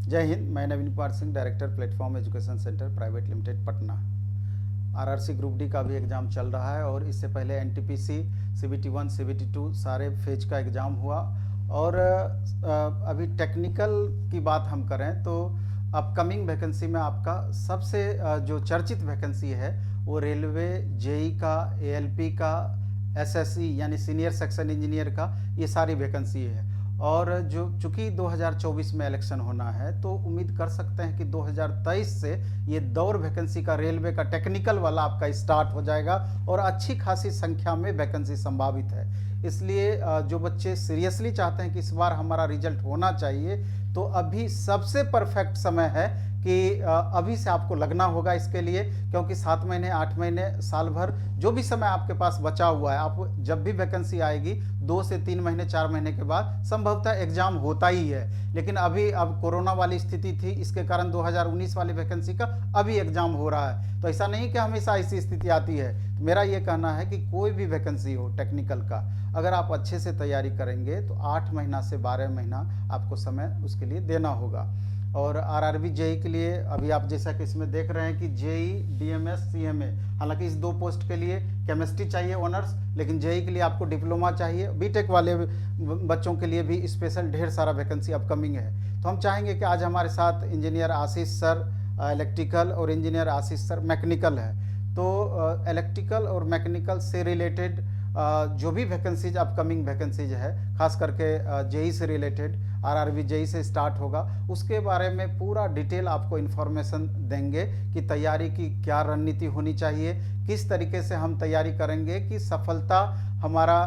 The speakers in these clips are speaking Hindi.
जय हिंद। मैं Naveen Kumar Singh, director platform education centre private limited Patna. RRC group D का भी एग्ज़ाम चल रहा है और इससे पहले एनटीपीसी सीबीटी 1 सीबीटी 2 सारे फेज का एग्ज़ाम हुआ। और अभी टेक्निकल की बात हम करें तो अपकमिंग वैकेंसी में आपका सबसे जो चर्चित वैकेंसी है वो रेलवे, जेई का, एएलपी का, एसएससी यानी सीनियर सेक्शन इंजीनियर का, ये सारी वैकेंसी है। और जो चूंकि 2024 में इलेक्शन होना है तो उम्मीद कर सकते हैं कि 2023 से ये दौर वैकेंसी का रेलवे का टेक्निकल वाला आपका स्टार्ट हो जाएगा और अच्छी खासी संख्या में वैकेंसी संभावित है। इसलिए जो बच्चे सीरियसली चाहते हैं कि इस बार हमारा रिजल्ट होना चाहिए तो अभी सबसे परफेक्ट समय है कि अभी से आपको लगना होगा इसके लिए, क्योंकि 7 महीने, 8 महीने, साल भर जो भी समय आपके पास बचा हुआ है, आप जब भी वैकेंसी आएगी 2 से 3 महीने, 4 महीने के बाद संभवतः एग्जाम होता ही है। लेकिन अभी अब कोरोना वाली स्थिति थी, इसके कारण 2019 वाली वैकेंसी का अभी एग्जाम हो रहा है। तो ऐसा नहीं कि हमेशा ऐसी स्थिति आती है। तो मेरा ये कहना है कि कोई भी वैकेंसी हो टेक्निकल का, अगर आप अच्छे से तैयारी करेंगे तो 8 महीना से 12 महीना आपको समय उसके लिए देना होगा। और आरआरबी जेई के लिए अभी आप जैसा कि इसमें देख रहे हैं कि जेई, डीएमएस, सीएमए, हालांकि इस 2 पोस्ट के लिए केमिस्ट्री चाहिए ऑनर्स, लेकिन जेई के लिए आपको डिप्लोमा चाहिए। बीटेक वाले बच्चों के लिए भी स्पेशल ढेर सारा वैकेंसी अपकमिंग है। तो हम चाहेंगे कि आज हमारे साथ इंजीनियर आशीष सर इलेक्ट्रिकल और इंजीनियर आशीष सर मैकेनिकल है। तो इलेक्ट्रिकल और मैकेनिकल से रिलेटेड जो भी वैकेंसीज अपकमिंग वैकेंसीज है, खास करके जेई से रिलेटेड, आरआरबी जेई से स्टार्ट होगा, उसके बारे में पूरा डिटेल आपको इन्फॉर्मेशन देंगे कि तैयारी की क्या रणनीति होनी चाहिए, किस तरीके से हम तैयारी करेंगे कि सफलता हमारा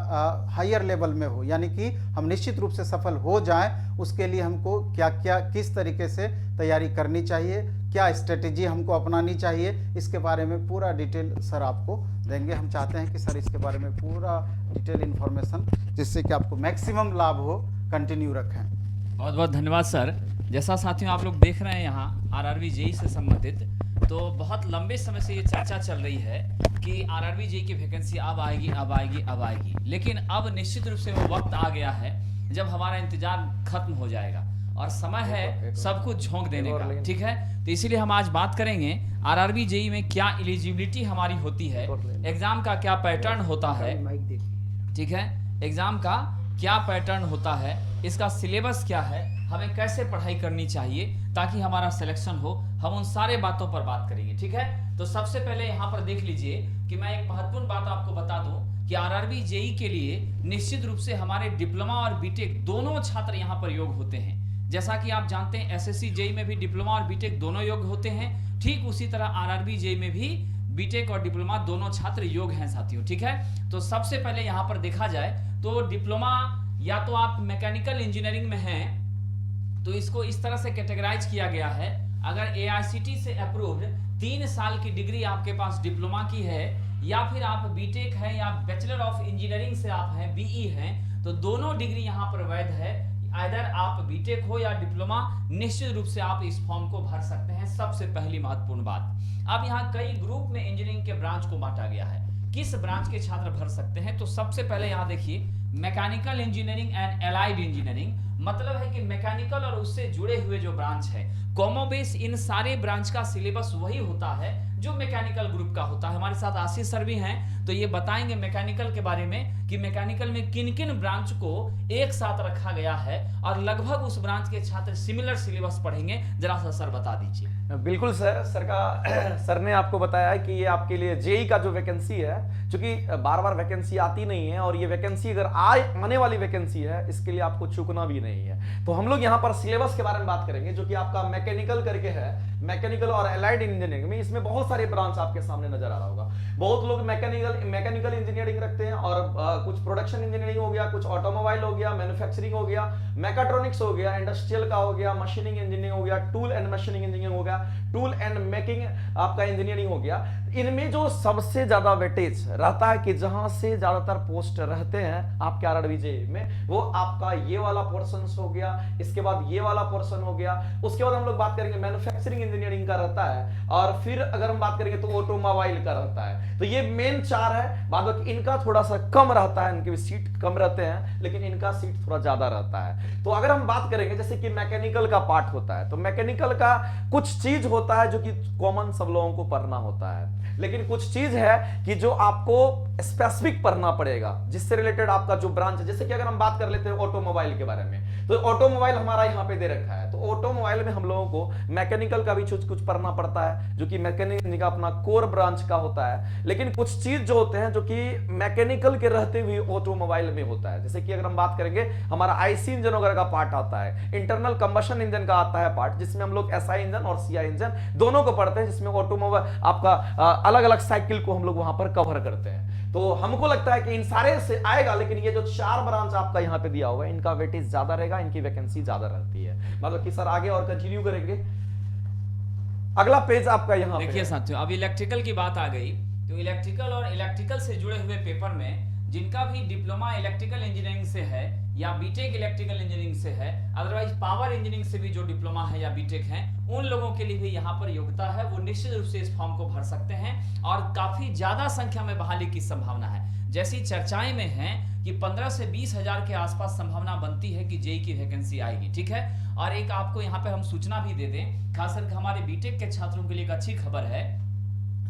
हायर लेवल में हो, यानी कि हम निश्चित रूप से सफल हो जाएं। उसके लिए हमको क्या क्या किस तरीके से तैयारी करनी चाहिए, क्या स्ट्रेटेजी हमको अपनानी चाहिए, इसके बारे में पूरा डिटेल सर आपको देंगे। हम चाहते हैं कि सर इसके बारे में पूरा डिटेल इन्फॉर्मेशन, जिससे कि आपको मैक्सिमम लाभ हो, कंटिन्यू रखें। बहुत बहुत धन्यवाद सर। जैसा साथियों आप लोग देख रहे हैं यहाँ आरआरबी जेई से संबंधित, तो बहुत लंबे समय से ये चर्चा चल रही है कि आरआरबी जेई की वैकेंसी अब आएगी, अब आएगी, अब आएगी। लेकिन अब निश्चित रूप से वो वक्त आ गया है जब हमारा इंतजार खत्म हो जाएगा और समय है सब कुछ झोंक देने का। ठीक है, तो इसीलिए हम आज बात करेंगे आरआरबी जेई में क्या एलिजिबिलिटी हमारी होती है, एग्जाम का क्या पैटर्न होता है। ठीक है, एग्जाम का क्या पैटर्न होता है, इसका सिलेबस क्या है, हमें कैसे पढ़ाई करनी चाहिए ताकि हमारा सिलेक्शन हो, हम उन सारे बातों पर बात करेंगे। ठीक है, तो सबसे पहले यहाँ पर देख लीजिए कि मैं एक महत्वपूर्ण बात आपको बता दूं कि आरआरबी जेई के लिए निश्चित रूप से हमारे डिप्लोमा और बीटेक दोनों छात्र यहाँ पर योग्य होते हैं। जैसा कि आप जानते हैं एसएससी जेई में भी डिप्लोमा और बीटेक दोनों योग्य होते हैं, ठीक उसी तरह आरआरबी जेई में भी बीटेक और डिप्लोमा दोनों छात्र योग्य हैं साथियों। ठीक है, तो सबसे पहले यहाँ पर देखा जाए तो डिप्लोमा या तो आप मैकेनिकल इंजीनियरिंग में हैं तो इसको इस तरह से कैटेगराइज किया गया है, अगर एआईसीटी से अप्रूव्ड 3 साल की डिग्री आपके पास डिप्लोमा की है, या फिर आप बीटेक हैं या बैचलर ऑफ इंजीनियरिंग से आप हैं, बीई हैं, तो दोनों डिग्री यहाँ पर वैध है। आइदर आप बीटेक हो या डिप्लोमा, निश्चित रूप से आप इस फॉर्म को भर सकते हैं। सबसे पहली महत्वपूर्ण बात, अब यहाँ कई ग्रुप में इंजीनियरिंग के ब्रांच को बांटा गया है, किस ब्रांच के छात्र भर सकते हैं। तो सबसे पहले यहाँ देखिए mechanical engineering and allied engineering, मतलब है कि मैकेनिकल और उससे जुड़े हुए जो ब्रांच है, कॉमोबेस इन सारे ब्रांच का सिलेबस वही होता है जो मैकेनिकल ग्रुप का होता है। हमारे साथ आशीष सर भी हैं तो ये बताएंगे मैकेनिकल के बारे में कि मैकेनिकल में किन किन ब्रांच को एक साथ रखा गया है और लगभग उस ब्रांच के छात्र सिमिलर सिलेबस पढ़ेंगे। जरा सा सर बता दीजिए। बिल्कुल सर ने आपको बताया कि ये आपके लिए जेई का जो वैकेंसी है, क्योंकि बार बार वैकेंसी आती नहीं है और ये वैकेंसी अगर आने वाली वैकेंसी है, इसके लिए आपको चूकना भी नहीं है। तो हम लोग यहाँ पर सिलेबस के बारे में बात करेंगे, जो कि आपका मैकेनिकल करके है, मैकेनिकल और एलाइड इंजीनियरिंग में इसमें बहुत सारे ब्रांच आपके सामने नजर आ रहा होगा। बहुत लोग मैकेनिकल इंजीनियरिंग रखते हैं और कुछ प्रोडक्शन इंजीनियरिंग हो गया, कुछ ऑटोमोबाइल हो गया, मैन्युफैक्चरिंग हो गया, मैकाट्रॉनिक्स हो गया, इंडस्ट्रियल का हो गया, मशीनिंग इंजीनियरिंग हो गया, टूल एंड मशीनिंग इंजीनियरिंग हो गया, टूल एंड मेकिंग आपका इंजीनियरिंग हो गया। इनमें जो सबसे ज्यादा वेटेज रहता है कि जहां से ज्यादातर पोस्ट रहते हैं आपके आरआरबी जेईई में, वो आपका ये वाला पोर्शन हो गया, इसके बाद ये वाला पोर्शन हो गया, उसके बाद हम लोग बात करेंगे मैन्युफैक्चरिंग इंजीनियरिंग का रहता है, और फिर अगर हम बात करेंगे तो ऑटोमोबाइल का रहता है। तो ये मेन 4 है। बाद बाकी इनका थोड़ा सा कम रहता है, इनके सीट कम रहते हैं, लेकिन इनका सीट थोड़ा ज्यादा रहता है। तो अगर हम बात करेंगे जैसे कि मैकेनिकल का पार्ट होता है, तो मैकेनिकल का कुछ चीज होता है जो कि कॉमन सब लोगों को पढ़ना होता है, लेकिन कुछ चीज है कि जो आपको स्पेसिफिक पढ़ना पड़ेगा, जिससे रिलेटेड आपका जो ब्रांच है। जैसे कि अगर हम बात कर लेते हैं ऑटोमोबाइल के बारे में, तो ऑटोमोबाइल हमारा यहाँ पे दे रखा है, तो ऑटोमोबाइल में हम लोगों को मैकेनिकल का भी कुछ पढ़ना पड़ता है, जो कि मैकेनिकल का अपना कोर ब्रांच का होता है। लेकिन कुछ चीज जो होते हैं जो कि मैकेनिकल के रहते हुए ऑटोमोबाइल में होता है, जैसे कि अगर हम बात करेंगे हमारा आईसी इंजन वगैरह का पार्ट आता है, इंटरनल कंबशन इंजन का आता है पार्ट, जिसमें हम लोग एसआई इंजन और सीआई इंजन दोनों को पढ़ते हैं, जिसमें ऑटोमोबाइल आपका अलग अलग साइकिल को हम लोग वहां पर कवर करते हैं। तो हमको लगता है कि इन सारे से आएगा, लेकिन ये जो 4 ब्रांच आपका यहाँ पे दिया हुआ है, इनका वेटेज ज्यादा रहेगा, इनकी वैकेंसी ज्यादा रहती है। मतलब कि सर आगे और कंटिन्यू करेंगे, अगला पेज आपका यहाँ पे देखिए साथियों, अब इलेक्ट्रिकल की बात आ गई, तो इलेक्ट्रिकल और इलेक्ट्रिकल से जुड़े हुए पेपर में जिनका भी डिप्लोमा इलेक्ट्रिकल इंजीनियरिंग से है या बीटेक इलेक्ट्रिकल इंजीनियरिंग से है, अदरवाइज पावर इंजीनियरिंग से भी जो डिप्लोमा है या बीटेक है, उन लोगों के लिए भी यहाँ पर योग्यता है, वो निश्चित रूप से इस फॉर्म को भर सकते हैं और काफी ज्यादा संख्या में बहाली की संभावना है। जैसी चर्चाएं में है कि 15 से 20 हजार के आसपास संभावना बनती है कि जेईई की वैकेंसी आएगी, ठीक है। और एक आपको यहाँ पे हम सूचना भी दे दें, खासकर हमारे बीटेक के छात्रों के लिए एक अच्छी खबर है।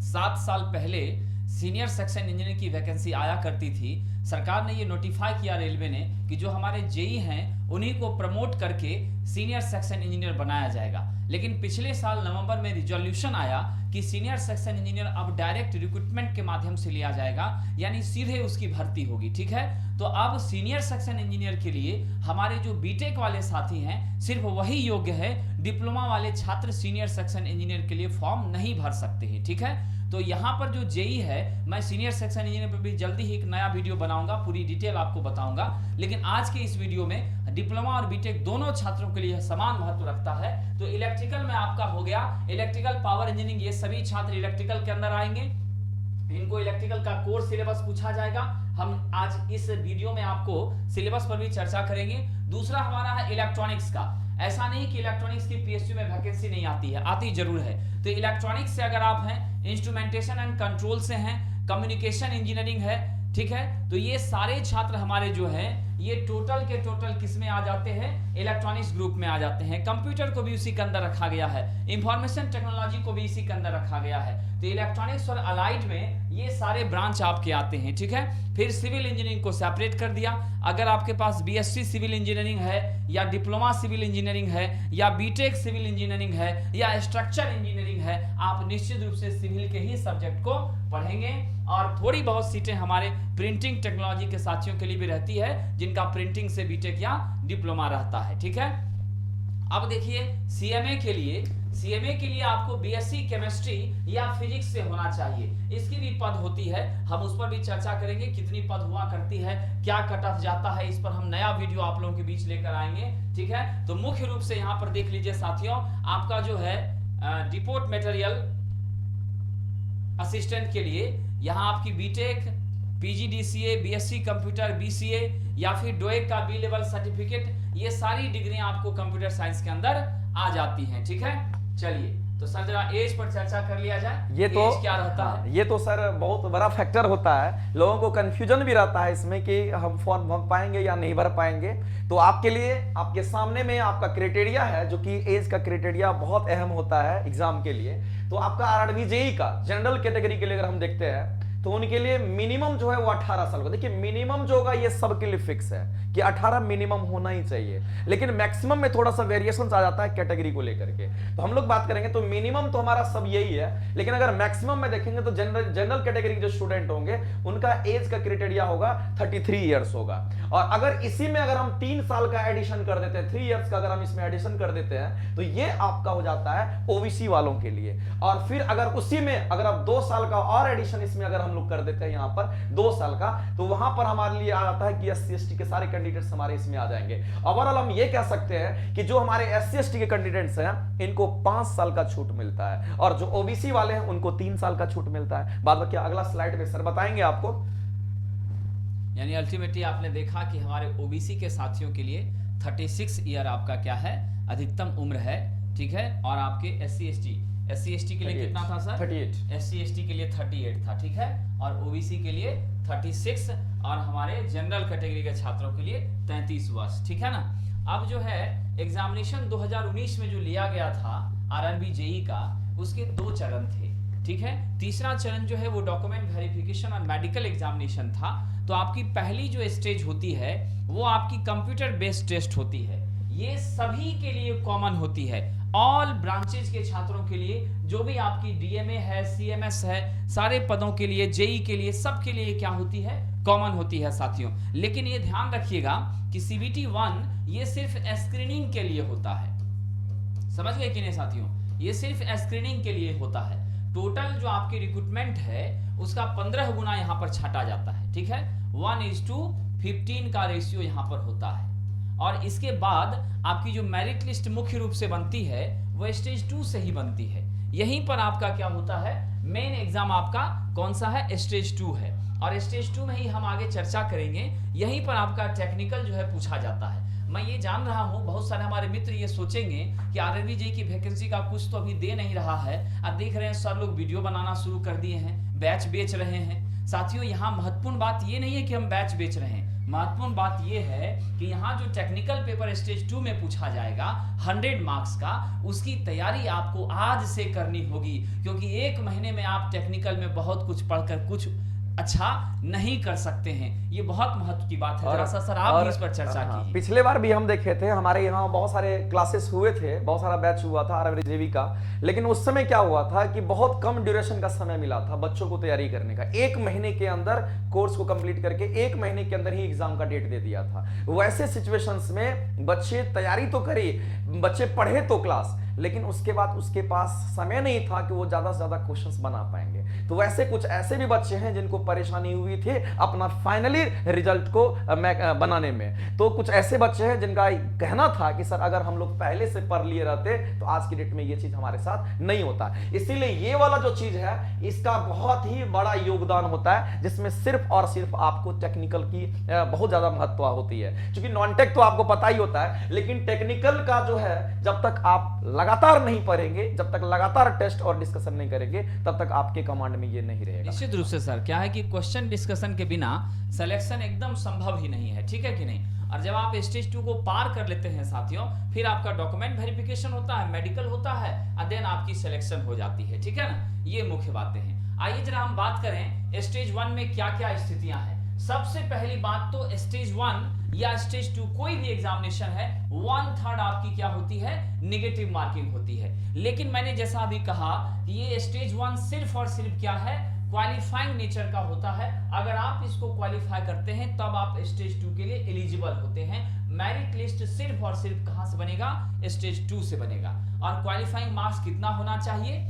7 साल पहले सीनियर सेक्शन इंजीनियर की वैकेंसी आया करती थी। सरकार ने ये नोटिफाई किया रेलवे ने कि जो हमारे जेईई हैं उन्हीं को प्रमोट करके सीनियर सेक्शन इंजीनियर बनाया जाएगा। लेकिन पिछले साल नवंबर में रिजोल्यूशन आया कि सीनियर सेक्शन इंजीनियर अब डायरेक्ट रिक्रूटमेंट के माध्यम से लिया जाएगा, यानी सीधे उसकी भर्ती होगी, ठीक है। तो अब सीनियर सेक्शन इंजीनियर के लिए हमारे जो बीटेक वाले साथी हैं सिर्फ वही योग्य है, डिप्लोमा वाले छात्र सीनियर सेक्शन इंजीनियर के लिए फॉर्म नहीं भर सकते हैं, ठीक है। तो यहाँ पर जो जेईई है, मैं सीनियर सेक्शन इंजीनियर पर भी जल्दी ही एक नया वीडियो बनाऊंगा, पूरी डिटेल आपको बताऊंगा। लेकिन आज के इस वीडियो में डिप्लोमा और बीटेक दोनों छात्रों के लिए समान महत्व रखता है। तो इलेक्ट्रिकल में आपका हो गया, इलेक्ट्रिकल पावर इंजीनियरिंग, ये सभी छात्र इलेक्ट्रिकल के अंदर आएंगे, इनको इलेक्ट्रिकल का कोर्स सिलेबस पूछा जाएगा। हम आज इस वीडियो में आपको सिलेबस पर भी चर्चा करेंगे। दूसरा हमारा है इलेक्ट्रॉनिक्स का। ऐसा नहीं कि इलेक्ट्रॉनिक्स की पीएसयू में वैकेंसी नहीं आती है, आती जरूर है। तो इलेक्ट्रॉनिक्स से अगर आप हैं, इंस्ट्रूमेंटेशन एंड कंट्रोल से हैं, कम्युनिकेशन इंजीनियरिंग है, ठीक है, तो ये सारे छात्र हमारे जो हैं ये टोटल के टोटल किस में आ जाते हैं, इलेक्ट्रॉनिक्स ग्रुप में आ जाते हैं। कंप्यूटर को भी उसी के अंदर रखा गया है, इंफॉर्मेशन टेक्नोलॉजी को भी इसी के अंदर रखा गया है। तो इलेक्ट्रॉनिक्स और अलाइड में ये सारे ब्रांच आपके आते हैं, ठीक है। फिर सिविल इंजीनियरिंग को सेपरेट कर दिया। अगर आपके पास बीएससी सिविल इंजीनियरिंग है या डिप्लोमा सिविल इंजीनियरिंग है या बीटेक सिविल इंजीनियरिंग है या स्ट्रक्चर इंजीनियरिंग है, आप निश्चित रूप से सिविल के ही सब्जेक्ट को पढ़ेंगे। और थोड़ी बहुत सीटें हमारे प्रिंटिंग टेक्नोलॉजी के साथियों के लिए भी रहती है, जिनका प्रिंटिंग से बीटेक या डिप्लोमा रहता है, ठीक है। अब देखिए सीएमए के लिए आपको बीएससी केमिस्ट्री या फिजिक्स से होना चाहिए। इसकी भी पद होती है, हम उस पर भी चर्चा करेंगे, कितनी पद हुआ करती है, क्या कट ऑफ जाता है, इस पर हम नया वीडियो आप लोगों के बीच लेकर आएंगे, ठीक है। तो मुख्य रूप से यहाँ पर देख लीजिए साथियों, आपका जो है डिपोट मटेरियल असिस्टेंट के लिए यहाँ आपकी BTech, PGDCA, BSc computer, BCA या फिर डोएक का बी लेवल सर्टिफिकेट, ये सारी डिग्रियां आपको कंप्यूटर साइंस के अंदर आ जाती हैं, ठीक है। चलिए तो सर जरा एज पर चर्चा कर लिया जाए। ये तो एज क्या रहता है? ये तो सर बहुत बड़ा फैक्टर होता है, लोगों को कंफ्यूजन भी रहता है इसमें कि हम फॉर्म भर पाएंगे या नहीं भर पाएंगे। तो आपके लिए आपके सामने में आपका क्राइटेरिया है, जो कि एज का क्राइटेरिया बहुत अहम होता है एग्जाम के लिए। तो आपका आरआरबी जेईई का जनरल कैटेगरी के लिए अगर हम देखते हैं तो उनके लिए मिनिमम जो है वो 18 साल का। देखिए मिनिमम जो होगा ये सबके लिए फिक्स है कि 18 मिनिमम होना ही चाहिए, लेकिन मैक्सिमम में थोड़ा सा वेरिएशन आ जाता है कैटेगरी को लेकर के। तो हम लोग बात करेंगे तो मिनिमम तो हमारा सब यही है, लेकिन अगर मैक्सिमम में देखेंगे तो जनरल कैटेगरी के जो स्टूडेंट होंगे उनका एज का क्राइटेरिया होगा 33 ईयर्स होगा। और अगर इसी में अगर हम 3 साल का एडिशन कर देते हैं, 3 ईयर्स का अगर हम इसमें एडिशन कर देते हैं, तो ये आपका हो जाता है ओबीसी वालों के लिए। और फिर अगर उसी में अगर आप 2 साल का और एडिशन इसमें अगर हम हम लोग कर देते हैं यहाँ पर 2 साल का, तो वहां पर हमारे लिए आ जाता है कि SC/ST के सारे कैंडिडेट्स हमारे इसमें आ जाएंगे। ओवरऑल हम ये कह सकते हैं कि जो हमारे SC/ST के कैंडिडेट्स हैं इनको 5 साल का छूट मिलता है, और जो OBC वाले हैं उनको 3 साल का छूट मिलता है। बाद में क्या अगला स्लाइड में सर बताएंगे आपको। यानी अल्टीमेटली आपने देखा कि हमारे ओबीसी के साथियों के लिए 36 ईयर आपका क्या है, अधिकतम उम्र है, ठीक है। और आपके SC/ST के लिए कितना था सर? 38। SC/ST के लिए 38 था, ठीक है। और ओबीसी के लिए 36 और हमारे जनरल कैटेगरी के छात्रों के लिए 33 वर्ष, ठीक है ना। अब जो है एग्जामिनेशन 2019 में जो लिया गया था आरआरबी जेई का, उसके 2 चरण थे, ठीक है। तीसरा चरण जो है वो डॉक्यूमेंट वेरिफिकेशन और मेडिकल एग्जामिनेशन था। तो आपकी पहली जो स्टेज होती है वो आपकी कंप्यूटर बेस्ड टेस्ट होती है। ये सभी के लिए कॉमन होती है, ऑल ब्रांचेज के छात्रों के लिए, जो भी आपकी डीएमए है, सीएमएस है, सारे पदों के लिए, जेई के लिए, सब के लिए क्या होती है, कॉमन होती है साथियों। लेकिन ये ध्यान रखिएगा कि CBT 1 ये सिर्फ स्क्रीनिंग के लिए होता है, समझ गए कि नहीं साथियों, ये सिर्फ स्क्रीनिंग के लिए होता है। टोटल जो आपकी रिक्रूटमेंट है उसका 15 गुना यहाँ पर छाटा जाता है, ठीक है। 1:15 का रेशियो यहाँ पर होता है। और इसके बाद आपकी जो मेरिट लिस्ट मुख्य रूप से बनती है वो स्टेज 2 से ही बनती है। यहीं पर आपका क्या होता है, मेन एग्जाम आपका कौन सा है, स्टेज 2 है। और स्टेज 2 में ही हम आगे चर्चा करेंगे, यहीं पर आपका टेक्निकल जो है पूछा जाता है। मैं ये जान रहा हूं बहुत सारे हमारे मित्र ये सोचेंगे कि आरआरबी जेई की वैकेंसी का कुछ तो अभी दे नहीं रहा है। आप देख रहे हैं सब लोग वीडियो बनाना शुरू कर दिए हैं, बैच बेच रहे हैं। साथियों यहाँ महत्वपूर्ण बात ये नहीं है कि हम बैच बेच रहे हैं, महत्वपूर्ण बात ये है कि यहाँ जो टेक्निकल पेपर स्टेज 2 में पूछा जाएगा 100 मार्क्स का, उसकी तैयारी आपको आज से करनी होगी। क्योंकि 1 महीने में आप टेक्निकल में बहुत कुछ पढ़कर कुछ अच्छा नहीं कर सकते हैं। ये बहुत महत्व की बात है। जरा सा सर आप भी इस पर चर्चा कीजिए। पिछले बार भी हम देखे थे, हमारे यहाँ बहुत सारे क्लासेस हुए थे, बहुत सारा बैच हुआ था आरआरबी जेई का, लेकिन उस समय क्या हुआ था कि बहुत कम ड्यूरेशन का समय मिला था बच्चों को तैयारी करने का। 1 महीने के अंदर कोर्स को कंप्लीट करके 1 महीने के अंदर ही एग्जाम का डेट दे दिया था। वैसे सिचुएशंस में बच्चे तैयारी तो करे, बच्चे पढ़े तो क्लास, लेकिन उसके बाद उसके पास समय नहीं था कि वो ज्यादा से ज्यादा क्वेश्चंस बना पाएंगे। तो वैसे कुछ ऐसे भी बच्चे हैं जिनको परेशानी हुई थी अपना फाइनली रिजल्ट को बनाने में। तो कुछ ऐसे बच्चे हैं जिनका कहना था कि सर अगर हम लोग पहले से पढ़ लिए रहते तो आज की डेट में ये चीज हमारे साथ नहीं होता। इसीलिए ये वाला जो चीज है इसका बहुत ही बड़ा योगदान होता है, जिसमें सिर्फ और सिर्फ आपको टेक्निकल की बहुत ज्यादा महत्व होती है। क्योंकि नॉन टेक तो आपको पता ही होता है, लेकिन टेक्निकल का जो है जब तक आप लगातार नहीं पढ़ेंगे, जब तक लगातार टेस्ट और डिस्कशन नहीं करेंगे, तब तक आपके कमांड में ये नहीं रहेगा। निश्चित रूप से सर क्या है कि क्वेश्चन डिस्कशन के बिना सिलेक्शन एकदम संभव ही नहीं है, ठीक है कि नहीं। और जब आप स्टेज 2 को पार कर लेते हैं साथियों, फिर आपका डॉक्यूमेंट वेरिफिकेशन होता है, मेडिकल होता है, और देन आपकी सिलेक्शन हो जाती है, ठीक है ना। ये मुख्य बातें हैं। आइए जरा हम बात करें स्टेज 1 में क्या क्या स्थितियां हैं। सबसे पहली बात तो स्टेज 1 या स्टेज 2 कोई भी एग्जामिनेशन है, 1/3 आपकी क्या होती है, नेगेटिव मार्किंग होती है। लेकिन मैंने जैसा अभी कहा कि ये स्टेज 1 सिर्फ और सिर्फ क्या है, क्वालिफाइंग नेचर का होता है। अगर आप इसको क्वालिफाई करते हैं तब आप स्टेज 2 के लिए एलिजिबल होते हैं। मेरिट लिस्ट सिर्फ और सिर्फ कहां से बनेगा, स्टेज 2 से बनेगा। और क्वालिफाइंग मार्क्स कितना होना चाहिए,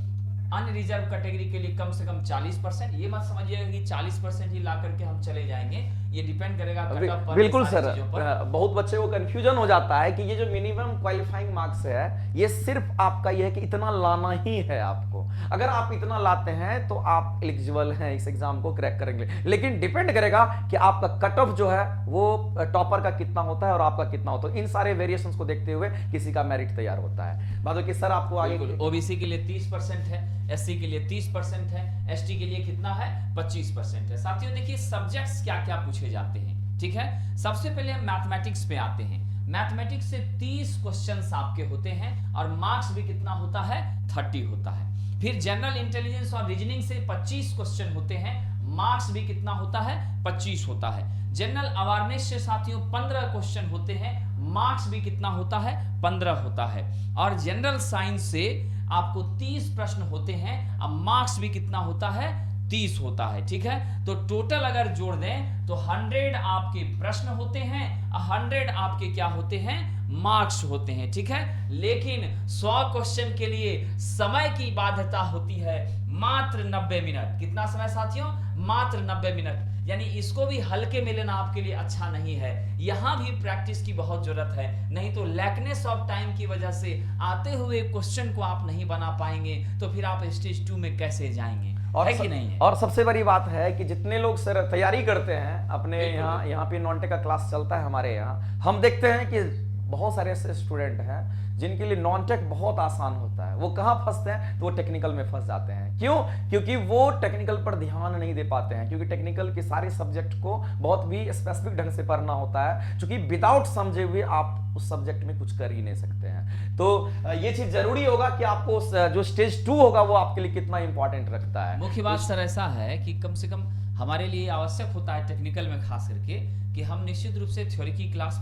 अनरिजर्व कैटेगरी के लिए कम से कम 40%। ये मत समझिएगा कि 40% ही ला करके हम चले जाएंगे, ये डिपेंड करेगा कट ऑफ पर। बिल्कुल सर, बहुत बच्चे को कंफ्यूजन हो जाता है कि ये जो मिनिमम क्वालिफाइंग मार्क्स है ये सिर्फ आपका ये है कि इतना लाना ही है आपको। अगर आप इतना लाते हैं तो आप एलिजिबल हैं इस एग्जाम को क्रैक करेंगे। लेकिन डिपेंड करेगा कि आपका कट ऑफ जो है वो टॉपर का कितना होता है और आपका कितना होता है। इन सारे वेरिएशंस को देखते हुए किसी का मेरिट तैयार होता है। बात कि सर आपको आगे ओबीसी के लिए 30% है, एससी के लिए 30% है, एसटी के लिए कितना है, 25% है। साथियों देखिए सब्जेक्ट्स क्या क्या पूछे जाते हैं, ठीक है। सबसे पहले हम मैथमेटिक्स पे आते हैं। मैथमेटिक्स से 30 क्वेश्चंस आपके होते हैं और मार्क्स भी कितना होता है, 30 होता है। फिर जनरल इंटेलिजेंस और रीजनिंग से 25 क्वेश्चन होते हैं, मार्क्स भी कितना होता है, 25 होता है। जनरल अवेयरनेस से साथियों 15 क्वेश्चन होते हैं, मार्क्स भी कितना होता है, 15 होता है। और जनरल साइंस से आपको 30 प्रश्न होते हैं, अब मार्क्स भी कितना होता है, 30 होता है, ठीक है। तो टोटल अगर जोड़ दें तो 100 आपके प्रश्न होते हैं, 100 आपके क्या होते हैं, मार्क्स होते हैं, ठीक है। लेकिन 100 क्वेश्चन के लिए समय की बाध्यता होती है मात्र 90 मिनट। कितना समय साथियों, मात्र 90 मिनट, यानी इसको भी हल्के में लेना आपके लिए अच्छा नहीं है। यहाँ भी प्रैक्टिस की बहुत जरूरत है, नहीं तो लैकनेस ऑफ टाइम की वजह से आते हुए क्वेश्चन को आप नहीं बना पाएंगे, तो फिर आप स्टेज 2 में कैसे जाएंगे, है कि नहीं है? और सबसे बड़ी बात है कि जितने लोग सर तैयारी करते हैं अपने बिल्कुल। यहाँ पे नॉन टेक का क्लास चलता है हमारे यहाँ, हम देखते हैं कि बहुत सारे ऐसे स्टूडेंट हैं जिनके लिए नॉन टेक बहुत आसान होता है। वो कहाँ फंसते हैं? तो वो टेक्निकल में फंस जाते हैं। क्यों? क्योंकि वो टेक्निकल पर ध्यान नहीं दे पाते हैं, क्योंकि टेक्निकल के सारे सब्जेक्ट को बहुत भी स्पेसिफिक ढंग से पढ़ना होता है, क्योंकि विदाउट समझे हुए आप उस सब्जेक्ट में कुछ कर ही नहीं सकते हैं। तो ये चीज जरूरी होगा कि आपको जो स्टेज 2 होगा वो आपके लिए कितना इंपॉर्टेंट रखता है। मुख्य बात सर ऐसा है कि कम से कम हमारे लिए आवश्यक होता है टेक्निकल में खास करके कि हम निश्चित रूप से थ्योरी की क्लास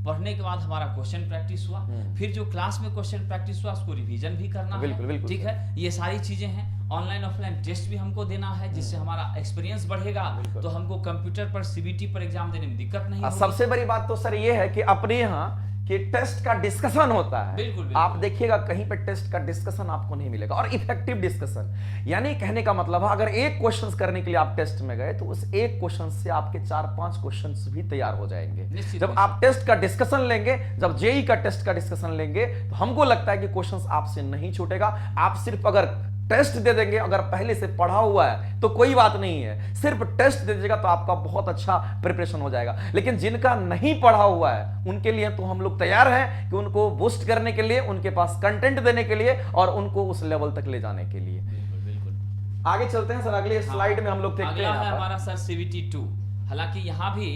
पढ़ने के बाद हमारा क्वेश्चन प्रैक्टिस हुआ, फिर जो क्लास में क्वेश्चन प्रैक्टिस हुआ उसको रिवीजन भी करना बिल्कुल, है, बिल्कुल, ठीक है। ये सारी चीजें हैं। ऑनलाइन ऑफलाइन टेस्ट भी हमको देना है, जिससे हमारा एक्सपीरियंस बढ़ेगा, तो हमको कंप्यूटर पर सीबीटी पर एग्जाम देने में दिक्कत नहीं होगी। सबसे बड़ी बात तो सर ये है कि अपने यहाँ कि टेस्ट का डिस्कशन होता है। बिल्कुल, बिल्कुल। आप देखिएगा कहीं पे टेस्ट का डिस्कशन आपको नहीं मिलेगा, और इफेक्टिव डिस्कशन। यानी कहने का मतलब है अगर एक क्वेश्चन करने के लिए आप टेस्ट में गए तो उस एक क्वेश्चन से आपके 4-5 क्वेश्चन भी तैयार हो जाएंगे। जब आप टेस्ट का डिस्कशन लेंगे, जब जेई का टेस्ट का डिस्कशन लेंगे, तो हमको लगता है कि क्वेश्चन आपसे नहीं छूटेगा। आप सिर्फ अगर टेस्ट दे देंगे, अगर पहले से पढ़ा हुआ है तो कोई बात नहीं है, सिर्फ टेस्ट दे दीजिएगा तो आपका बहुत अच्छा प्रिपरेशन हो जाएगा। लेकिन जिनका नहीं पढ़ा हुआ है उनके लिए तो हम लोग तैयार हैं कि उनको बूस्ट करने के लिए, उनके पास कंटेंट देने के लिए और उनको उस लेवल तक ले जाने के लिए। बिल्कुल बिल्कुल। आगे चलते हैं सर, अगले स्लाइड में हम लोग देखते अगला हैं है हमारा सर सीबीटी 2। हालांकि यहाँ भी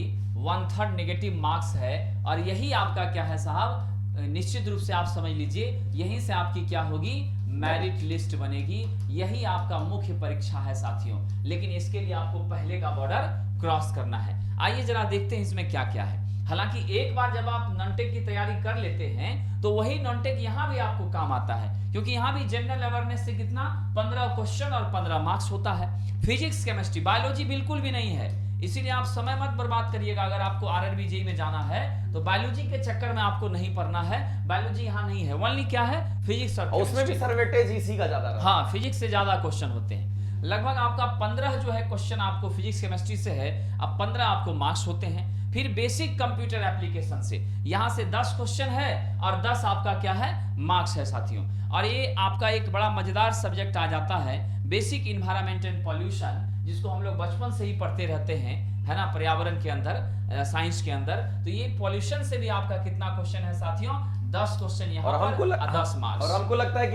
1/3 नेगेटिव मार्क्स है, और यही आपका क्या है साहब, निश्चित रूप से आप समझ लीजिए यहीं से आपकी क्या होगी, मेरिट लिस्ट बनेगी। यही आपका मुख्य परीक्षा है साथियों, लेकिन इसके लिए आपको पहले का बॉर्डर क्रॉस करना है। आइए जरा देखते हैं इसमें क्या क्या है। हालांकि एक बार जब आप नॉनटेक की तैयारी कर लेते हैं तो वही नॉनटेक यहाँ भी आपको काम आता है, क्योंकि यहाँ भी जनरल अवेयरनेस से कितना 15 क्वेश्चन और 15 मार्क्स होता है। फिजिक्स, केमिस्ट्री, बायोलॉजी बिल्कुल भी नहीं है, इसीलिए आप समय मत बर्बाद करिएगा। अगर आपको आरआरबी जेईई में जाना है तो बायोलॉजी के चक्कर में आपको नहीं पढ़ना है, बायोलॉजी यहाँ नहीं है। ओनली क्या है, फिजिक्स और उसमें भी सर वेटेज इसी का ज्यादा रहता है। हाँ, फिजिक्स से ज्यादा क्वेश्चन होते हैं। लगभग आपका 15 जो है क्वेश्चन आपको फिजिक्स केमिस्ट्री से है, अब 15 आपको मार्क्स होते हैं। फिर बेसिक कंप्यूटर एप्लीकेशन से यहाँ से 10 क्वेश्चन है और 10 आपका क्या है, मार्क्स है साथियों। और ये आपका एक बड़ा मजेदार सब्जेक्ट आ जाता है बेसिक इन्वायरमेंट एंड पॉल्यूशन, जिसको हम लोग बचपन से ही पढ़ते रहते हैं, है ना, पर्यावरण के अंदर, साइंस के अंदर। तो ये पॉल्यूशन से भी आपका कितना क्वेश्चन है साथियों, 10 क्वेश्चन यहाँ पर, 10 मार्क्स। और हमको लगता है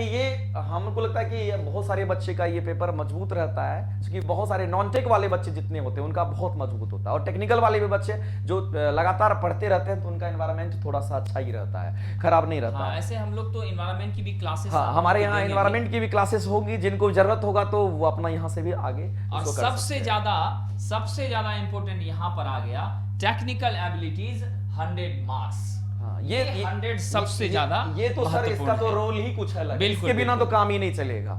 कि ये बहुत सारे बच्चे का ये पेपर मजबूत रहता है, क्योंकि बहुत सारे नॉन टेक वाले बच्चे जितने होते हैं उनका बहुत मजबूत होता है, और टेक्निकल वाले भी बच्चे जो लगातार पढ़ते रहते हैं तो उनका एनवायरनमेंट थोड़ा सा अच्छा ही रहता है, खराब नहीं रहता है। ऐसे हम लोग तो एनवायरनमेंट की भी क्लासेस, हमारे यहाँ एनवायरनमेंट की भी क्लासेस होगी, जिनको जरूरत होगा तो वो अपना यहाँ से भी आगे। और सबसे ज्यादा इंपॉर्टेंट यहाँ पर आ गया टेक्निकल एबिलिटीज 100 मार्क्स। ये 100 सबसे ज्यादा, ये तो सर इसका तो रोल ही कुछ अलग है, इसके बिना तो काम ही नहीं चलेगा।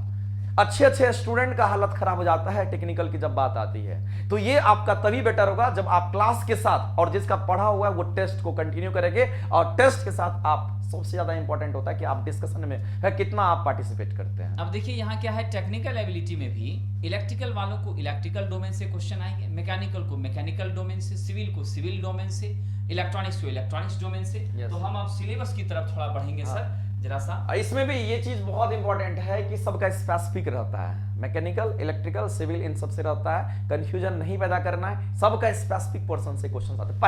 अच्छे स्टूडेंट का हालत खराब हो जाता है टेक्निकल की जब बात आती है, तो ये आपका तभी बेटर होगा जब आप क्लास के साथ और जिसका पढ़ा हुआ है वो टेस्ट को कंटिन्यू करेंगे, और टेस्ट के साथ आप सबसे ज्यादा इंपॉर्टेंट होता है कि आप डिस्कशन में है कितना आप पार्टिसिपेट करते हैं। अब देखिए यहाँ क्या है, टेक्निकल एबिलिटी में भी इलेक्ट्रिकल वालों को इलेक्ट्रिकल डोमेन से क्वेश्चन आएंगे, मैकेनिकल को मैकेनिकल डोमेन से, सिविल को सिविल डोमेन से, इलेक्ट्रॉनिक्स को इलेक्ट्रॉनिक्स डोमेन से। तो हम अब सिलेबस की तरफ थोड़ा बढ़ेंगे सर जरा सा। इसमें भी ये चीज बहुत इंपॉर्टेंट है कि सबका स्पेसिफिक रहता है, मैकेनिकल, इलेक्ट्रिकल, सिविल, इन सबसे रहता है, कंफ्यूजन नहीं पैदा करना है, सबका स्पेसिफिक पोर्शन से क्वेश्चंस आते हैं।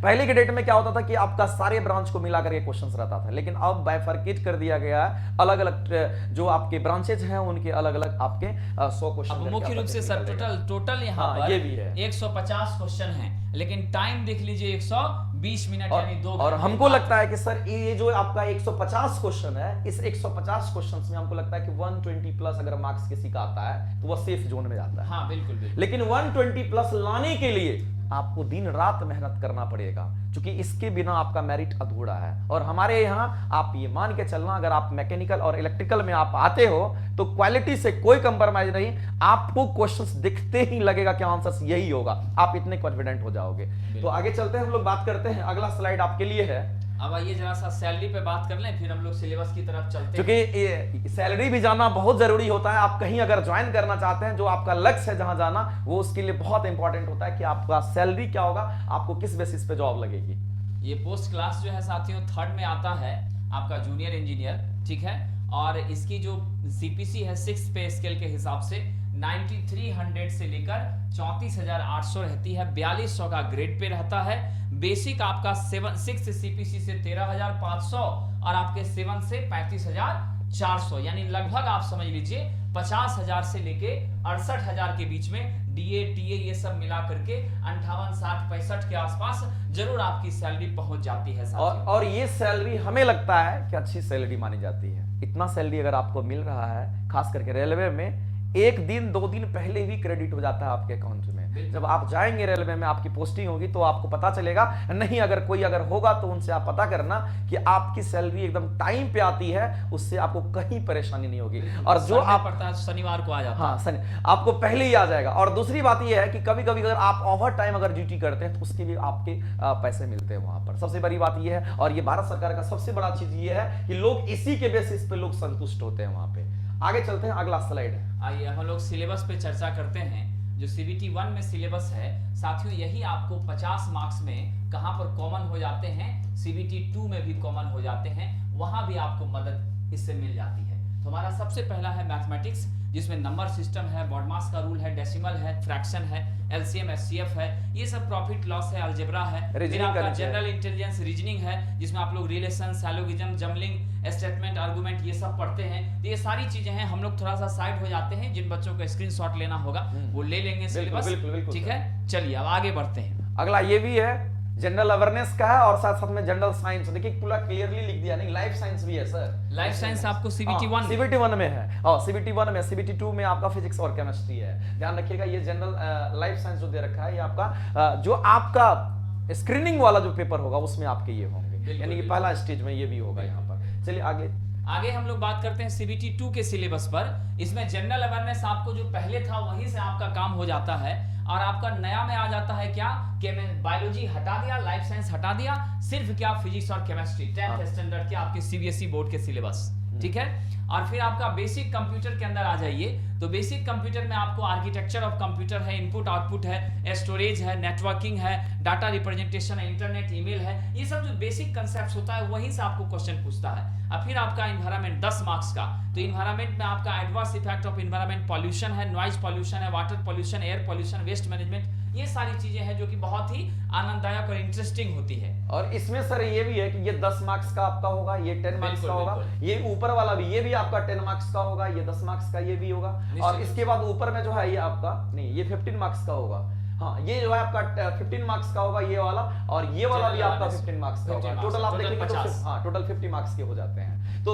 पहले के डेट में क्या होता था कि आपका सारे ब्रांच को मिला करके क्वेश्चंस रहता था, लेकिन अब बाइफरकेट कर दिया गया है, अलग अलग जो आपके ब्रांचेज हैं उनके अलग अलग आपके 100 क्वेश्चन। मुख्य रूप से सर टोटल यहाँ पर ये भी है 150 क्वेश्चन है, लेकिन टाइम देख लीजिए 120 मिनट, यानी 2 और हमको लगता है कि सर ये जो आपका 150 क्वेश्चन है, इस 150 क्वेश्चंस में हमको लगता है कि 120 प्लस अगर मार्क्स किसी का आता है तो वह सेफ जोन में जाता है। हाँ बिल्कुल बिल्कुल। लेकिन 120 प्लस लाने के लिए आपको दिन रात मेहनत करना पड़ेगा, क्योंकि इसके बिना आपका मेरिट अधूरा है। और हमारे यहाँ आप ये मान के चलना, अगर आप मैकेनिकल और इलेक्ट्रिकल में आप आते हो तो क्वालिटी से कोई कंप्रोमाइज नहीं, आपको क्वेश्चंस दिखते ही लगेगा कि आंसर यही होगा, आप इतने कॉन्फिडेंट हो जाओगे। तो आगे चलते हैं, हम लोग बात करते हैं, अगला स्लाइड आपके लिए है। अब आइए जरा सा सैलरी पे बात कर लें, फिर हम लोग सिलेबस की तरफ चलते हैं। क्योंकि सैलरी भी जानना बहुत जरूरी होता है। आप कहीं अगर ज्वाइन करना चाहते हैं, जो आपका लक्ष्य है जहां जाना, वो उसके लिए बहुत इंपॉर्टेंट होता है कि आपका सैलरी क्या होगा, आपको किस बेसिस पे जॉब लगेगी। ये पोस्ट क्लास जो है साथियों 3rd में आता है आपका जूनियर इंजीनियर, ठीक है। और इसकी जो सीपीसी है 6 पे स्केल के हिसाब से 9300 से लेकर 34,800 रहती है। 4200 का ग्रेड पे रहता है। बेसिक आपका 6 सीपीसी से 13,500 और आपके 7 से 35,400, यानी लगभग आप समझ लीजिए 50,000 से लेके 68,000 के बीच में डीए टीए ये सब मिला करके 58, 60, 65 के आसपास जरूर आपकी सैलरी पहुंच जाती है साथियों। और ये सैलरी हमें लगता है कि अच्छी सैलरी मानी जाती है। इतना सैलरी अगर आपको मिल रहा है, खास करके रेलवे में, 1 दिन 2 दिन पहले ही क्रेडिट हो जाता है आपके अकाउंट में। जब आप जाएंगे रेलवे में, आपकी पोस्टिंग होगी तो आपको पता चलेगा। नहीं अगर कोई होगा तो उनसे आप पता करना कि आपकी सैलरी एकदम टाइम पे आती है, उससे आपको कहीं परेशानी नहीं होगी। और जो आप पड़ता है शनिवार को आ जाता है। हाँ, आपको पहले ही आ जाएगा। और दूसरी बात यह है कि कभी कभी अगर आप ओवर टाइम अगर ड्यूटी करते हैं तो उसके भी आपके पैसे मिलते हैं वहां पर। सबसे बड़ी बात यह है, और ये भारत सरकार का सबसे बड़ा चीज ये है कि लोग इसी के बेसिस पे लोग संतुष्ट होते हैं वहां पे। आगे चलते हैं, अगला स्लाइड है। आइए हम लोग सिलेबस पे चर्चा करते हैं। जो CBT 1 में सिलेबस है साथियों, यही आपको 50 मार्क्स में कहां पर कॉमन हो जाते हैं, CBT 2 में भी कॉमन हो जाते हैं, वहां भी आपको मदद इससे मिल जाती है। तो हमारा सबसे पहला है मैथमेटिक्स, जिसमें नंबर सिस्टम है, बॉडमास का रूल है, डेसिमल है, फ्रैक्शन है, LCM SCF है, ये सब प्रॉफिट लॉस है, अलजेब्रा है, फिर आपका जनरल इंटेलिजेंस रीजनिंग है, जिसमें आप लोग रिलेशन, सैलोगिज्म, जमलिंग, स्टेटमेंट, आर्गुमेंट ये सब पढ़ते हैं। तो ये सारी चीजें हैं। हम लोग थोड़ा सा साइड हो जाते हैं, जिन बच्चों को स्क्रीनशॉट लेना होगा वो ले लेंगे सिलेबस, ठीक है। चलिए अब आगे बढ़ते हैं। अगला ये भी है, जनरल अवेयरनेस का है और साथ साथ में जनरल साइंस। देखिए पूरा क्लियरली लिख दिया, नहीं लाइफ साइंस भी है सर। लाइफ साइंस आपको CBT 1 में है, और CBT 1 में, CBT 2 में आपका फिजिक्स और केमिस्ट्री है। ध्यान रखिएगा, ये जनरल लाइफ साइंस जो दे रखा है, ये आपका जो आपका स्क्रीनिंग वाला जो पेपर होगा उसमें आपके ये होंगे, यानी कि पहला स्टेज में ये भी होगा यहाँ पर। चलिए आगे हम लोग बात करते हैं CBT 2 के सिलेबस पर। इसमें जनरल अवेयरनेस आपको जो पहले था वहीं से आपका काम हो जाता है, और आपका नया में आ जाता है क्या कि मैं बायोलॉजी हटा दिया, लाइफ साइंस हटा दिया, सिर्फ क्या फिजिक्स और केमिस्ट्री 10th स्टैंडर्ड के आपके CBSE बोर्ड के सिलेबस, ठीक है। और फिर आपका बेसिक कंप्यूटर के अंदर आ जाइए। तो बेसिक कंप्यूटर में आपको आर्किटेक्चर ऑफ कंप्यूटर है, इनपुट आउटपुट है, स्टोरेज है, नेटवर्किंग है, डाटा रिप्रेजेंटेशन है, इंटरनेट, ईमेल है, ये सब जो बेसिक कंसेप्ट होता है वहीं से आपको क्वेश्चन पूछता है। अब फिर आपका इन्वायरमेंट 10 मार्क्स का। तो इन्वायरमेंट में आपका adverse effect of environment, pollution है, नॉइज पॉल्यूशन है, water pollution, air pollution, waste management, ये सारी चीजें हैं जो कि बहुत ही आनंददायक और इंटरेस्टिंग होती है। और इसमें सर ये भी है कि ये 10 मार्क्स का आपका होगा, ये 10 मार्क्स का होगा, ये ऊपर वाला भी ये भी आपका 10 मार्क्स का होगा, ये 10 मार्क्स का ये भी होगा। और इसके बाद ऊपर में जो है ये आपका नहीं, ये 15 मार्क्स का होगा। हाँ, ये जो है आपका 15 मार्क्स का होगा ये वाला, और ये वाला भी आपका 15 मार्क्स का होगा। टोटल आप देखेंगे तो हाँ, टोटल 50 मार्क्स के हो जाते हैं। तो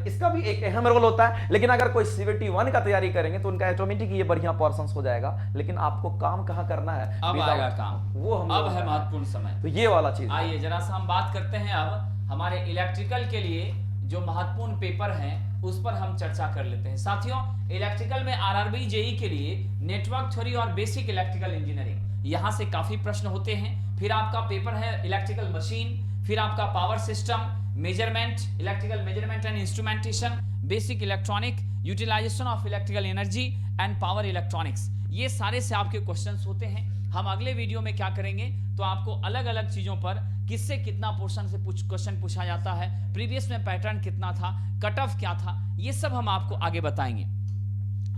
इसका भी एक अहम रोल होता है। लेकिन अगर कोई CBT 1 का तैयारी करेंगे तो उनका ऑटोमेटिक ये बढ़िया पोर्शंस हो जाएगा। लेकिन आपको काम कहाँ करना है, अब आएगा काम, वो हम अब है महत्वपूर्ण समय। तो ये वाला चीज। आइए जरा सा हम बात करते हैं अब हमारे इलेक्ट्रिकल के लिए जो महत्वपूर्ण पेपर हैं उस पर हम चर्चा कर लेते हैं। साथियों, इलेक्ट्रिकल में RRB JEE के लिए नेटवर्क थ्योरी और बेसिक इलेक्ट्रिकल इंजीनियरिंग, यहाँ से काफी प्रश्न होते हैं। फिर आपका पेपर है इलेक्ट्रिकल मशीन, फिर आपका power system, measurement, electrical measurement and instrumentation, basic electronic, utilisation of electrical energy and power electronics, ये सारे से आपके क्वेश्चंस होते हैं। हम अगले वीडियो में क्या करेंगे तो आपको अलग अलग चीजों पर किससे कितना पोर्शन से क्वेश्चन पूछा जाता है, प्रीवियस में पैटर्न कितना था, कट ऑफ क्या था, ये सब हम आपको आगे बताएंगे।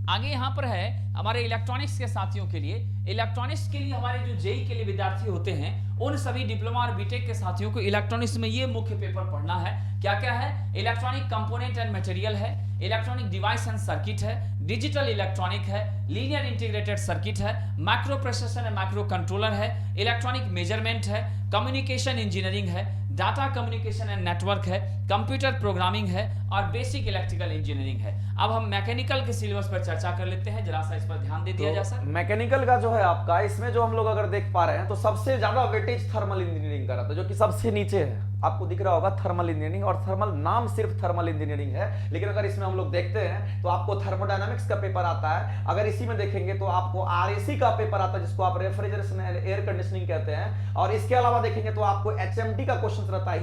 आगे यहाँ पर है हमारे इलेक्ट्रॉनिक्स के साथियों के लिए। इलेक्ट्रॉनिक्स के लिए हमारे जो JEE के लिए विद्यार्थी होते हैं उन सभी डिप्लोमा और बीटेक के साथियों को इलेक्ट्रॉनिक्स में ये मुख्य पेपर पढ़ना है। क्या क्या है? इलेक्ट्रॉनिक कंपोनेंट एंड मटेरियल है, इलेक्ट्रॉनिक डिवाइस एंड सर्किट है, डिजिटल इलेक्ट्रॉनिक है, लीनियर इंटीग्रेटेड सर्किट है, micro processor and micro controller है, इलेक्ट्रॉनिक मेजरमेंट है, कम्युनिकेशन इंजीनियरिंग है, डाटा कम्युनिकेशन एंड नेटवर्क है, कंप्यूटर प्रोग्रामिंग है और बेसिक इलेक्ट्रिकल इंजीनियरिंग है। अब हम मैकेनिकल के सिलेबस पर चर्चा कर लेते हैं, जरा सा इस पर ध्यान दे दिया जाए सर। मैकेनिकल का जो है आपका, इसमें जो हम लोग अगर देख पा रहे हैं तो सबसे ज्यादा वेटेज थर्मल इंजीनियरिंग का रहता है, जो कि सबसे नीचे है। आपको दिख रहा होगा थर्मल इंजीनियरिंग, और थर्मल नाम सिर्फ थर्मल इंजीनियरिंग है, लेकिन अगर इसमें हम लोग देखते हैं तो आपको थर्मोडायनामिक्स का पेपर आता है। अगर इसी में देखेंगे तो आपको आरएसी का पेपर आता है, जिसको आप रेफ्रिजरेशन एयर कंडीशनिंग कहते हैं। और इसके अलावा देखेंगे तो आपको एचएमटी का क्वेश्चन रहता है,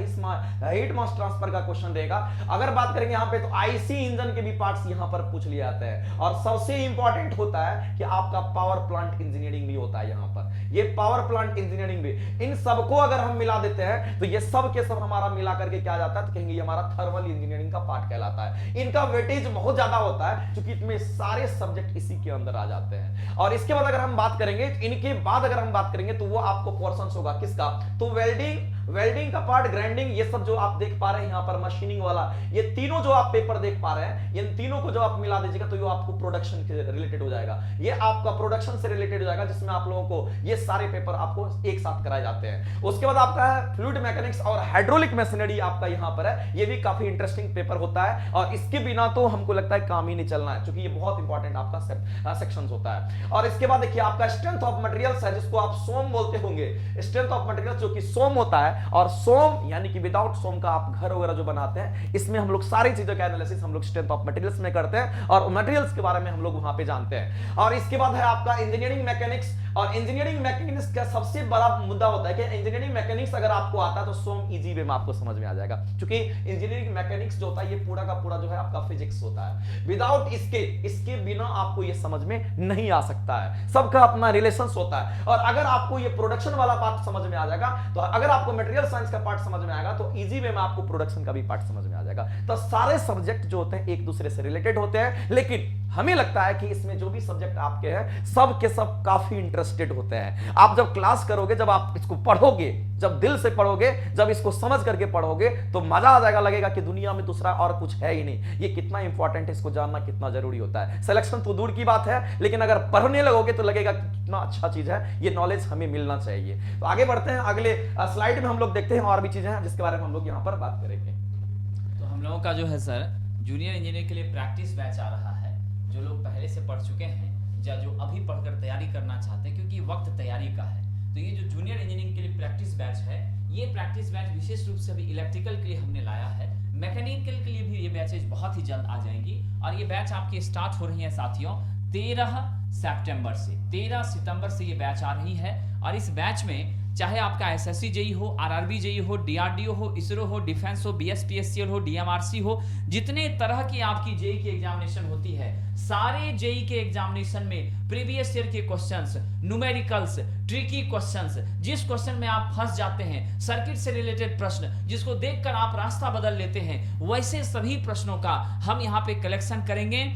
हीट मास ट्रांसफर का क्वेश्चन रहेगा। अगर बात करेंगे यहाँ पे तो आईसी इंजन के भी पार्ट्स यहाँ पर पूछ लिए जाते हैं। और सबसे इंपॉर्टेंट होता है कि आपका पावर प्लांट इंजीनियरिंग भी होता है यहाँ पर, ये पावर प्लांट इंजीनियरिंग भी। इन सबको अगर हम मिला देते हैं तो ये सब के सब हमारा मिला करके क्या जाता है, तो कहेंगे ये हमारा थर्मल इंजीनियरिंग का पार्ट कहलाता है। इनका वेटेज बहुत ज्यादा होता है क्योंकि इसमें सारे सब्जेक्ट इसी के अंदर आ जाते हैं। और इसके बाद अगर हम बात करेंगे, इनके बाद अगर हम बात करेंगे तो वो आपको पोर्शंस होगा किसका, तो वेल्डिंग का पार्ट, ग्राइंडिंग, ये सब जो आप देख पा रहे हैं यहाँ पर, मशीनिंग वाला, ये तीनों जो आप पेपर देख पा रहे हैं, इन तीनों को जो आप मिला दीजिएगा तो ये आपको प्रोडक्शन के रिलेटेड हो जाएगा। ये आपका प्रोडक्शन से रिलेटेड हो जाएगा, जिसमें आप लोगों को ये सारे पेपर आपको एक साथ कराए जाते हैं। उसके बाद आपका है फ्लूइड मैकेनिक्स और हाइड्रोलिक मशीनरी आपका यहाँ पर है। ये भी काफी इंटरेस्टिंग पेपर होता है और इसके बिना तो हमको लगता है काम ही नहीं चलना है, क्योंकि ये बहुत इंपॉर्टेंट आपका सेक्शन होता है। और इसके बाद देखिए आपका स्ट्रेंथ ऑफ मटेरियल्स है, जिसको आप सोम बोलते होंगे, स्ट्रेंथ ऑफ मटेरियल्स जो कि सोम होता है। और सोम यानी कि विदाउट सोम का आप घर वगैरह जो बनाते हैं, इसमें हम लोग सारी चीजों का एनालिसिस हम लोग स्ट्रेंथ ऑफ मटेरियल्स में करते हैं और मटेरियल्स के बारे में हम लोग वहां पे जानते हैं। और इसके बाद है आपका इंजीनियरिंग मैकेनिक्स। और इंजीनियरिंग मैकेनिक्स का सबसे बड़ा मुद्दा होता है कि इंजीनियरिंग मैकेनिक्स अगर आपको आता है तो सोम इजी वे में आपको समझ में आ जाएगा, क्योंकि इंजीनियरिंग मैकेनिक्स जो होता है ये पूरा का पूरा जो है आपका फिजिक्स होता है। विदाउट इसके बिना आपको ये समझ में नहीं आ सकता है, सबका अपना रिलेशंस होता है। और अगर आपको ये प्रोडक्शन वाला पार्ट समझ में आ जाएगा, तो अगर आपको मटेरियल साइंस का पार्ट समझ में आएगा तो इजी वे में आपको प्रोडक्शन का भी पार्ट समझ में आ जाएगा। तो सारे सब्जेक्ट जो होते हैं एक दूसरे से रिलेटेड होते हैं, लेकिन हमें लगता है कि इसमें जो भी सब्जेक्ट आपके हैं सब के सब काफी इंटरेस्टेड होते हैं। आप जब क्लास करोगे, जब आप इसको पढ़ोगे, जब दिल से पढ़ोगे, जब इसको समझ करके पढ़ोगे तो मजा आ जाएगा, लगेगा कि दुनिया में दूसरा और कुछ है ही नहीं। ये कितना इंपॉर्टेंट है, इसको जानना कितना जरूरी होता है। सिलेक्शन तो दूर की बात है, लेकिन अगर पढ़ने लगोगे तो लगेगा कि कितना अच्छा चीज है, ये नॉलेज हमें मिलना चाहिए। तो आगे बढ़ते हैं, अगले स्लाइड में हम लोग देखते हैं और भी चीजें हैं जिसके बारे में हम लोग यहाँ पर बात करेंगे। तो हम लोगों का जो है सर जूनियर इंजीनियर के लिए प्रैक्टिस बैच आ रहा है, जो लोग पहले से पढ़ चुके हैं या जो अभी पढ़कर तैयारी करना चाहते हैं, क्योंकि वक्त तैयारी का है। तो ये जो जूनियर इंजीनियरिंग के लिए प्रैक्टिस बैच है, ये प्रैक्टिस बैच विशेष रूप से अभी इलेक्ट्रिकल के लिए हमने लाया है। मैकेनिकल के लिए भी ये बैचेज बहुत ही जल्द आ जाएंगी और ये बैच आपकी स्टार्ट हो रही है साथियों 13 सितंबर से। 13 सितंबर से ये बैच आ रही है और इस बैच में चाहे आपका एसएससी जेई हो, आरआरबी जेई हो, डीआरडीओ हो, इसरो हो, डिफेंस हो, बीएसपीएससीएल हो, डीएमआरसी हो, जितने तरह की आपकी जेई की एग्जामिनेशन होती है, सारे जेई के एग्जामिनेशन में प्रीवियस ईयर के क्वेश्चंस, न्यूमेरिकल्स, ट्रिकी क्वेश्चंस, जिस क्वेश्चन में आप फंस जाते हैं, सर्किट से रिलेटेड प्रश्न जिसको देखकर आप रास्ता बदल लेते हैं, वैसे सभी प्रश्नों का हम यहाँ पे कलेक्शन करेंगे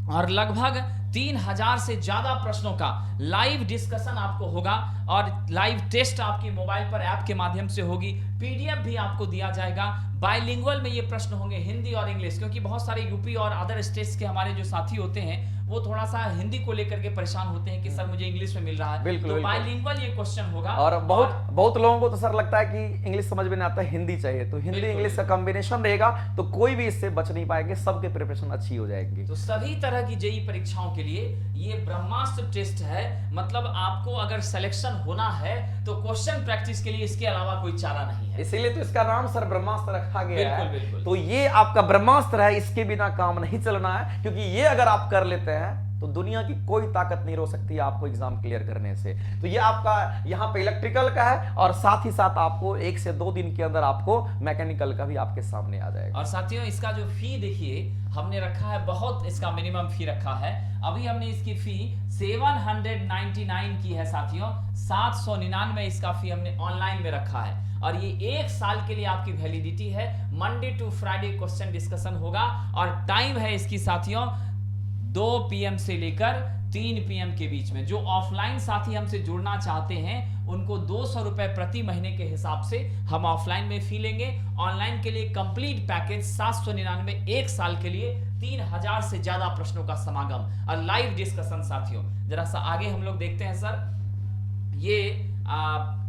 और लगभग 3000 से ज्यादा प्रश्नों का लाइव डिस्कशन आपको होगा और लाइव टेस्ट आपके मोबाइल पर ऐप के माध्यम से होगी। पीडीएफ भी आपको दिया जाएगा। बाइलिंगुअल में ये प्रश्न होंगे, हिंदी और इंग्लिश, क्योंकि बहुत सारे यूपी और अदर स्टेट्स के हमारे जो साथी होते हैं वो थोड़ा सा हिंदी को लेकर के परेशान होते हैं कि सर मुझे इंग्लिश में मिल रहा है। बिल्कुल, तो बिल्कुल। बाइलिंगुअल ये क्वेश्चन होगा। और बहुत लोगों को तो सर लगता है कि इंग्लिश समझ में नहीं आता, हिंदी चाहिए, तो हिंदी बिल्कुल। इंग्लिश का कॉम्बिनेशन रहेगा तो कोई भी इससे बच नहीं पाएंगे, सबके प्रिपरेशन अच्छी हो जाएगी। तो सभी तरह की जेई परीक्षाओं के लिए ये ब्रह्मास्त्र टेस्ट है। मतलब आपको अगर सिलेक्शन होना है तो क्वेश्चन प्रैक्टिस के लिए इसके अलावा कोई चारा नहीं है। इसीलिए तो इसका नाम सर ब्रह्मास्त्र रखा गया बिल्कुल, है। बिल्कुल। तो ये आपका ब्रह्मास्त्र है, इसके बिना काम नहीं चलना है, क्योंकि ये अगर आप कर लेते हैं तो दुनिया की कोई ताकत नहीं रोक सकती आपको एग्जाम क्लियर करने से। तो ये आपका यहाँ पे इलेक्ट्रिकल का है और साथ ही साथ आपको 1 से 2 दिन के अंदर आपको मैकेनिकल का भी आपके सामने आ जाएगा। और साथियों इसका जो फी देखिए हमने रखा है, बहुत इसका मिनिमम फी रखा है। अभी हमने इसकी फी 799 की है साथियों, 799 इसका फी हमने ऑनलाइन में रखा है और ये 1 साल के लिए आपकी वैलिडिटी है। Monday to Friday question discussion होगा और टाइम है इसकी साथियों 2 PM से लेकर 3 PM के बीच में। जो ऑफलाइन साथी हमसे जुड़ना चाहते हैं उनको 200 रुपए प्रति महीने के हिसाब से हम ऑफलाइन में फी लेंगे। ऑनलाइन के लिए कंप्लीट पैकेज 799 1 साल के लिए, 3000 से ज्यादा प्रश्नों का समागम और लाइव डिस्कशन। साथियों जरा सा आगे हम लोग देखते हैं सर, ये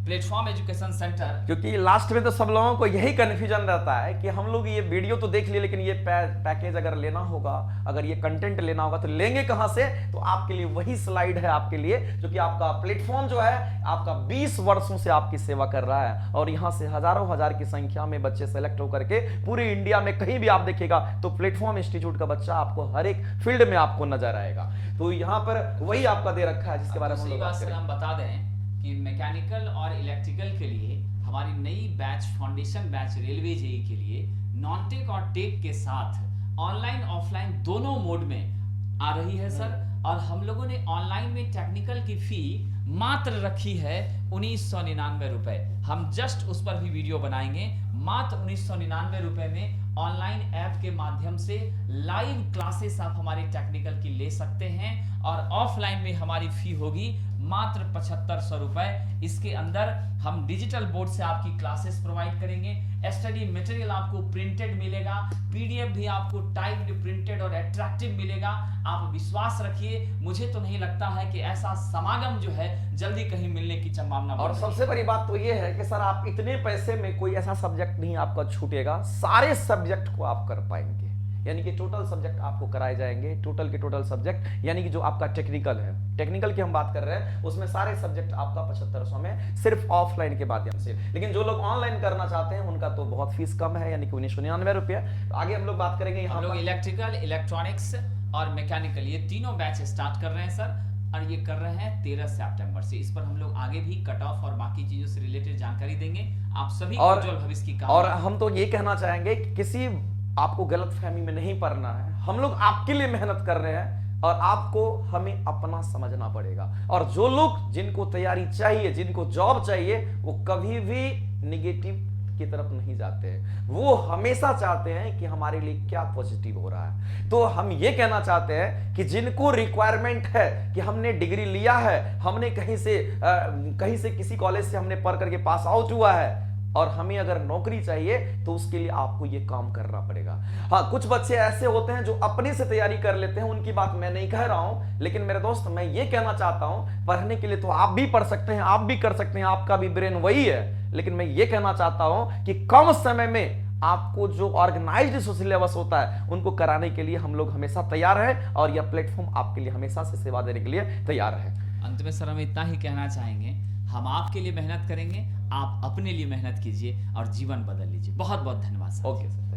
प्लेटफॉर्म एजुकेशन सेंटर। क्योंकि लास्ट में तो सब लोगों को यही कंफ्यूजन रहता है कि हम लोग ये वीडियो तो देख लिए, लेकिन ये पैकेज अगर लेना होगा, अगर ये कंटेंट लेना होगा तो लेंगे कहां से? तो आपके लिए वही स्लाइड है आपके लिए, जो कि आपका प्लेटफॉर्म जो है आपका 20 वर्षों से आपकी सेवा कर रहा है, और यहां से हजारों हजार की संख्या में बच्चे सेलेक्ट होकर के पूरे इंडिया में कहीं भी आप देखिएगा तो प्लेटफॉर्म इंस्टीट्यूट का बच्चा आपको हर एक फील्ड में आपको नजर आएगा। तो यहां पर वही आपका दे रखा है जिसके बारे में हम लोग बात करेंगे। हम बता दें कि मैकेनिकल और इलेक्ट्रिकल के लिए हमारी नई batch, foundation batch railway JE के लिए नॉन टेक और टेक के साथ ऑनलाइन ऑफलाइन दोनों मोड में आ रही है सर। और हम लोगों ने ऑनलाइन में टेक्निकल की फी मात्र रखी है 1999 रुपए। हम जस्ट उस पर भी वीडियो बनाएंगे। मात्र 1999 रुपए में ऑनलाइन ऐप के माध्यम से लाइव क्लासेस आप हमारे टेक्निकल की ले सकते हैं, और ऑफलाइन में हमारी फी होगी मात्र 7500 रुपए। इसके अंदर हम डिजिटल बोर्ड से आपकी क्लासेस प्रोवाइड करेंगे, स्टडी मटेरियल आपको प्रिंटेड मिलेगा, पीडीएफ भी आपको टाइप्ड, प्रिंटेड और अट्रैक्टिव मिलेगा। आप विश्वास रखिए, मुझे तो नहीं लगता है कि ऐसा समागम जो है जल्दी कहीं मिलने की संभावना। और सबसे बड़ी बात तो ये है कि सर आप इतने पैसे में कोई ऐसा सब्जेक्ट नहीं आपका छूटेगा, सारे सब्जेक्ट को आप कर पाएंगे। यानी कि टोटल सब्जेक्ट आपको कराए जाएंगे, टोटल के टोटल सब्जेक्ट, यानी कि जो आपका टेक्निकल है, टेक्निकल की हम बात कर रहे हैं, उसमें सारे सब्जेक्ट आपका 7500 में सिर्फ ऑफलाइन के माध्यम से। लेकिन जो लोग ऑनलाइन करना चाहते हैं उनका तो बहुत फीस कम है, यानी कि 1999 रुपये। आगे हम लोग बात करेंगे हम लोग इलेक्ट्रिकल, इलेक्ट्रॉनिक्स और मैकेनिकल ये तीनों बैच स्टार्ट कर रहे हैं सर, और ये कर रहे हैं 13 सितंबर से। इस पर हम लोग आगे भी कट ऑफ और बाकी चीजों से रिलेटेड जानकारी देंगे आप सभी को उज्जवल भविष्य की कामना। और हम तो ये कहना चाहेंगे कि किसी आपको गलत फहमी में नहीं पड़ना है। हम लोग आपके लिए मेहनत कर रहे हैं और आपको हमें अपना समझना पड़ेगा। और जो लोग जिनको तैयारी चाहिए, जिनको जॉब चाहिए, वो कभी भी निगेटिव की तरफ नहीं जाते हैं। वो हमेशा चाहते हैं कि हमारे लिए क्या पॉजिटिव हो रहा है। तो हम ये कहना चाहते हैं कि जिनको रिक्वायरमेंट है कि हमने डिग्री लिया है, हमने कहीं से किसी कॉलेज से हमने पढ़ करके पास आउट हुआ है, और हमें अगर नौकरी चाहिए तो उसके लिए आपको ये काम करना पड़ेगा। हाँ, कुछ बच्चे ऐसे होते हैं जो अपने से तैयारी कर लेते हैं, उनकी बात मैं नहीं कह रहा हूं, लेकिन मेरे दोस्त मैं ये कहना चाहता हूं, पढ़ने के लिए तो आप भी पढ़ सकते हैं, आप भी कर सकते हैं, आपका भी ब्रेन वही है। लेकिन मैं ये कहना चाहता हूं कि कम समय में आपको जो ऑर्गेनाइज्ड सिलेबस होता है उनको कराने के लिए हम लोग हमेशा तैयार हैं, और यह प्लेटफॉर्म आपके लिए हमेशा से सेवा देने के लिए तैयार है। अंत में सर हम इतना ही कहना चाहेंगे, हम आपके लिए मेहनत करेंगे, आप अपने लिए मेहनत कीजिए और जीवन बदल लीजिए। बहुत बहुत धन्यवाद सर। Okay sir.